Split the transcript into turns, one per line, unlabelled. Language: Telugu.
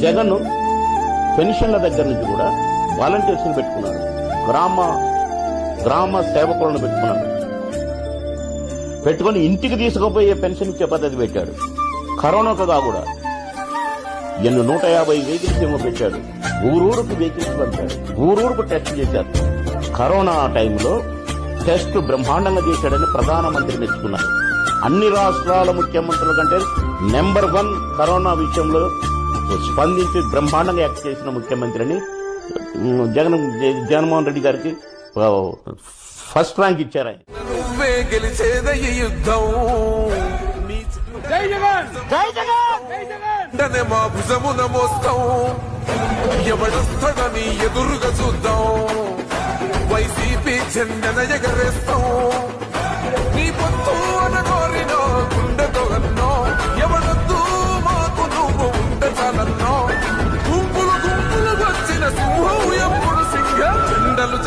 జగన్ పెన్షన్ల దగ్గర నుంచి కూడా వాలంటీర్స్ పెట్టుకున్నాడు, గ్రామ సేవకులను పెట్టుకుని ఇంటికి తీసుకుపోయే పెన్షన్ ఇచ్చే పద్ధతి పెట్టాడు. కరోనాగా కూడా 150 వెహికల్స్ ఏమో పెట్టాడు. ఊరూరుకు వెహికల్స్ పంపాడు, ఊరూరుకు టెస్ట్ చేశారు. కరోనా టైంలో టెస్ట్ బ్రహ్మాండంగా చేశాడని ప్రధానమంత్రి మెచ్చుకున్నారు. అన్ని రాష్ట్రాల ముఖ్యమంత్రుల కంటే నెంబర్ 1 కరోనా విషయంలో స్పందించి బ్రహ్మాండంగా యాక్ట్ చేసిన ముఖ్యమంత్రిని జగన్మోహన్ రెడ్డి గారికి ఫస్ట్ ర్యాంక్ ఇచ్చారు.
మా భుజమున మోస్తాం, ఎవడొస్తాడని ఎదురుగా చూద్దాం, వైసీపీ జెండన ఎగరేస్తాం. నీ పొత్తు అనగోరిన గుండెతో అన్నో, ఎవడొద్దు మాకు నువ్వు ఉండ చాలన్నో. గుంపులు గుంపులు వచ్చిన సింహం ఎప్పుడు సింహ జెండలు